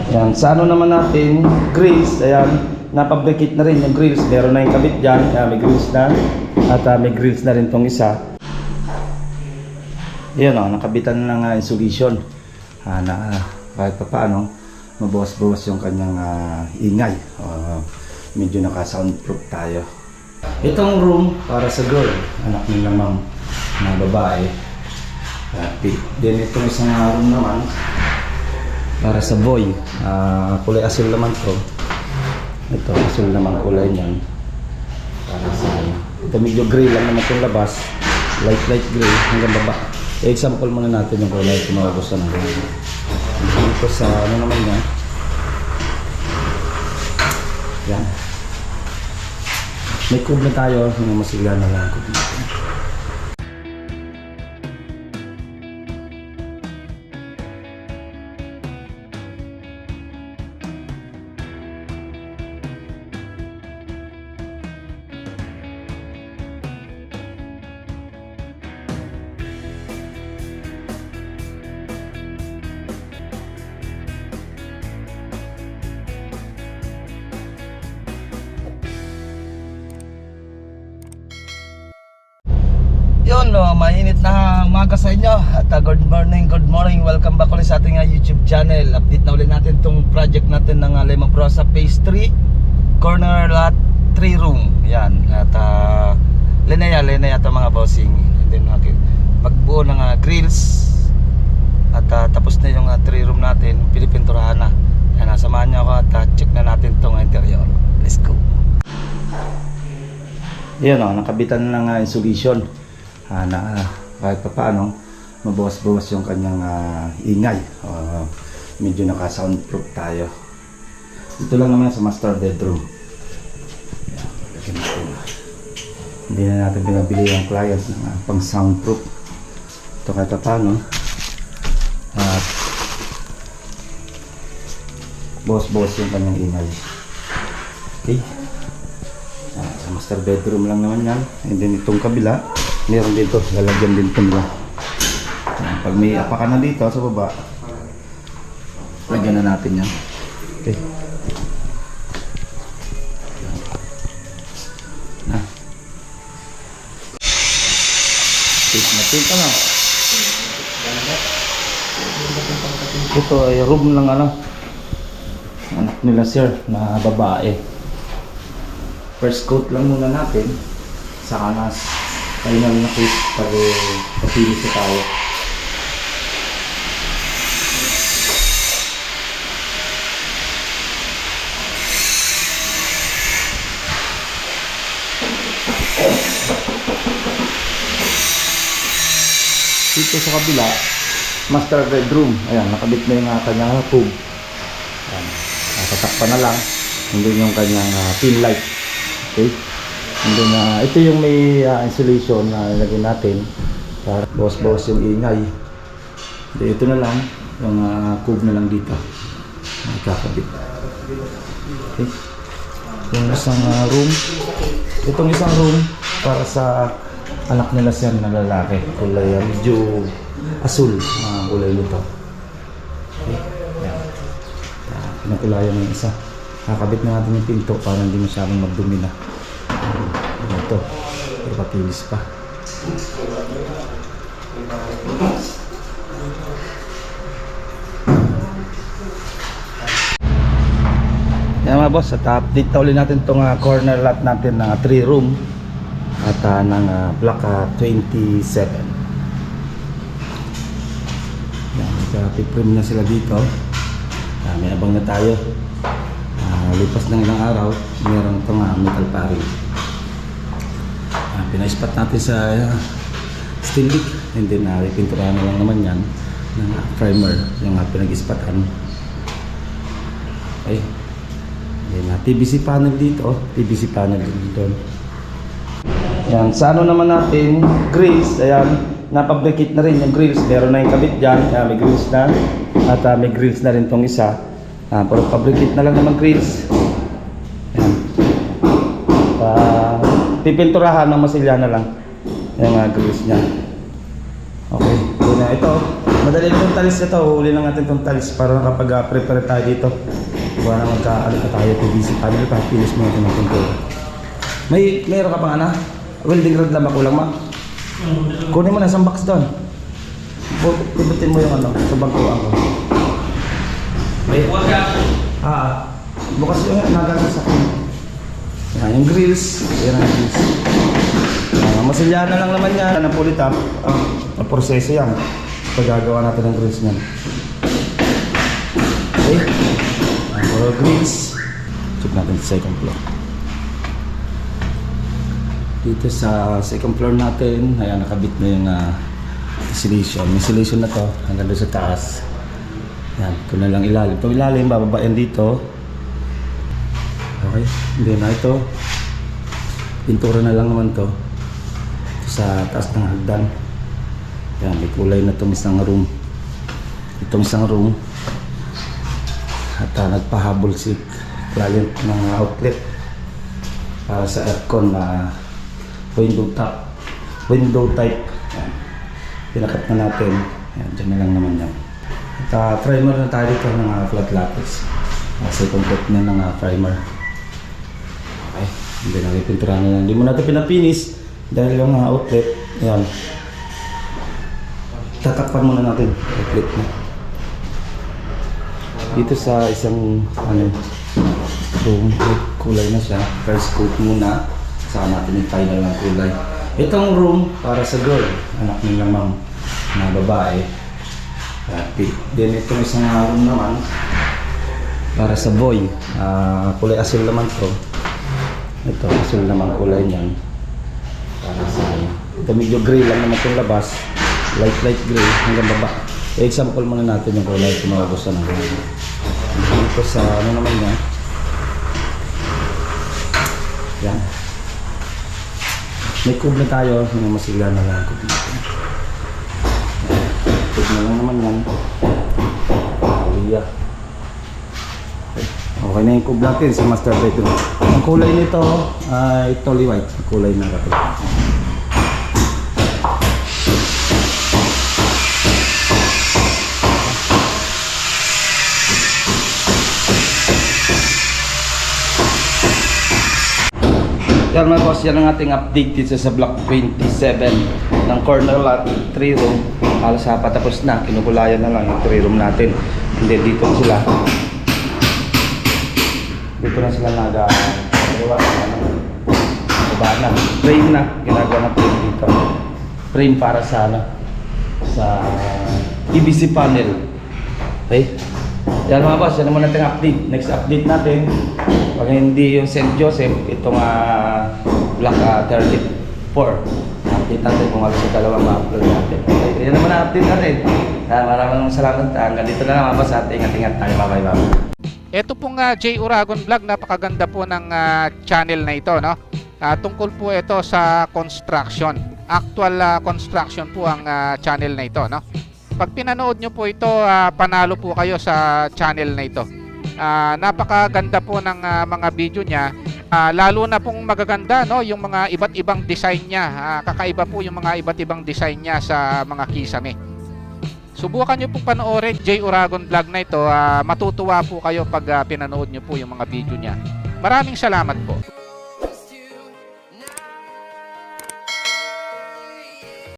Yan, sa ano naman natin, grills, ayan, napabricate na rin yung grills. Meron na yung kabit dyan, may grills na. At may grills na rin tong isa. Yan o, nakabitan na ng insulation. Kahit pa paano, mabawas-bawas yung kanyang ingay. Medyo naka-soundproof tayo. Itong room para sa girl, anak nila ma'am na babae. Then itong isang room naman para sa boy, kulay asul naman to. Ito, asul naman kulay niyan. Para sa ito medyo gray lang naman itong labas. Light gray hanggang baba. Example muna natin yung kulay kung magugustuhan ng gray. Dito sa ano naman yan. Yan. May cube na tayo, yung masigla na lang cube natin. Yun, mainit na umaga sa inyo at good morning, welcome back ulit sa ating YouTube channel. Update na ulit natin itong project natin ng Lemon Prosa Phase 3 Corner Lot 3 Room. Yan, at Linea ito mga bossing. Then, pagbuo ng grills at tapos na yung 3 room natin, pinipinturahan na. Yan, samahan nyo ako at check na natin itong interior. Let's go. Yan nakabitan na ng insulation. Kahit pa paano, mabawas-bawas yung kanyang ingay. Medyo naka-soundproof tayo. Ito lang naman sa master bedroom. Hindi na natin pinabili yung client ng pang soundproof. Ito kahit pa paano, at bawas-bawas yung kanyang ingay. Okay. Sa master bedroom lang naman yan. And then itong kabila, meron dito, lalagyan din ito nila. Pag may apakan na dito sa baba, lagyan na natin yan. Okay. Natin ka na. Ito ay room ng anak nila sir na babae. First coat lang muna natin sa kanas. Final na coat para papilis na tayo. Dito sa kabila, master bedroom. Ayan, nakabit na yung kanyang tube. Ayan, tatakpan na lang. Hindi yung kanyang pin light. Okay. And then, ito yung may insulation na ilagay natin para bawas-bawas yung ingay. Then, ito na lang yung cube na lang dito nakakabit. Okay. Yung isang room, itong isang room para sa anak nila siya na lalaki, kulay medyo asul kulay nito. Okay. Pinakulayan ng isa, kakabit na natin yung pinto para hindi masyadong magdumi na. Ito, pero papilis pa. Yan mga boss, at update na ulit natin itong corner lot natin na 3 room at ng block 27. Yan, nagka-frame na sila dito. May abang na tayo. Lipas ng ilang araw, meron itong metal paring. Pina-spot natin sa steel leak, and then pinturahan na lang naman yan ng primer yung pinag-ispatan. Okay. Then PVC panel dito, PVC panel din doon. Yan, sa ano naman natin, grills, ayan, napabricate na rin yung grills. Meron na yung kabit dyan, may grills na. At may grills na rin tong isa. Pero pabricate na lang naman grills. Ayan. Pipinturahan ng masilya na lang yung grills niya. Okay, so ito, Madali lang yung talis nito. Huli lang natin itong talis para kapag prepare tayo dito. Wala na magkaalit na tayo. PVC panel pa. Pilis mo natin ng pintura. Mayroon ka pang ana? Welding rod lang ba kulang ma? Kunin mo na isang box doon. Pubutin mo yung ano sa bangkuan ko. Bukas yung nagagas sa akin. Yan, yung grills. Yan ang grills. Masilyahan na lang naman yan. Ang pulit ang proseso yan. Pagagawa natin ng grills niyan. Okay. Ang grills. Check natin sa second floor. Dito sa second floor natin, ayan, nakabit na yung insulation. Insulation na to hanggang doon sa taas. Yan, ito na lang ilalim. Itong ilalim, bababa yan dito. Okay, hindi na ito. Pintura na lang naman to. Sa taas ng hagdan. Yan, may kulay na itong isang room. Itong isang room. At nagpahabol si client ng outlet para sa aircon na window type. Yan. Pinakat na natin. Yan, dyan na lang naman yan. At primer na tayo dito ng flat lattice. Second coat na ng primer. Okay, hindi na ipintura na lang. Hindi mo natin pinapinis dahil yung outlet, yan. Tatakpan muna natin outlet na. Dito sa isang room, kulay na siya. First coat muna, saka natin yung final ng kulay. Itong room para sa girl, anak nila ma'am na babae. Then itong isang room naman para sa boy, kulay asul naman to. Ito asul naman kulay niyan para sa ito medyo gray lang naman itong labas, light gray hanggang baba. Example muna natin yung kulay kung magugustuhan ng room. Dito sa ano naman niya, yan, may cube na tayo, may masigla na lang cube dito. Cube na lang naman yan. Okay na yung cube natin sa master bedroom. Ang kulay nito ay totally white, kulay na katulad. Yan mga boss, yan ang ating update dito sa block 27 ng corner lot 3 room. Halos patapos na, kinukulayan na lang yung 3 room natin. Hindi, dito na sila. Dito na sila baba na. Frame na, ginagawa na frame dito. Frame para sa sa PVC panel. Okay? Yan mga boss, yan naman natin update. Next update natin, pag hindi yung St. Joseph, itong block 34. Update natin kung ano sa dalawang ma-upload natin. Okay, yan naman na update natin. Maraming salamat. Hanggang dito na lang mga boss at ingat-ingat tayo. Bye-bye. Ito pong J. Uragon Vlog, napakaganda po ng channel na ito, no? Tungkol po ito sa construction. Actual construction po ang channel na ito, no? Pag pinanood nyo po ito, panalo po kayo sa channel na ito. Napakaganda po ng mga video niya. Lalo na pong magaganda, no, yung mga iba't ibang design niya. Kakaiba po yung mga iba't ibang design niya sa mga kisame. Subukan nyo po panoorin J. Uragon Vlog na ito. Matutuwa po kayo pag pinanood nyo po yung mga video niya. Maraming salamat po.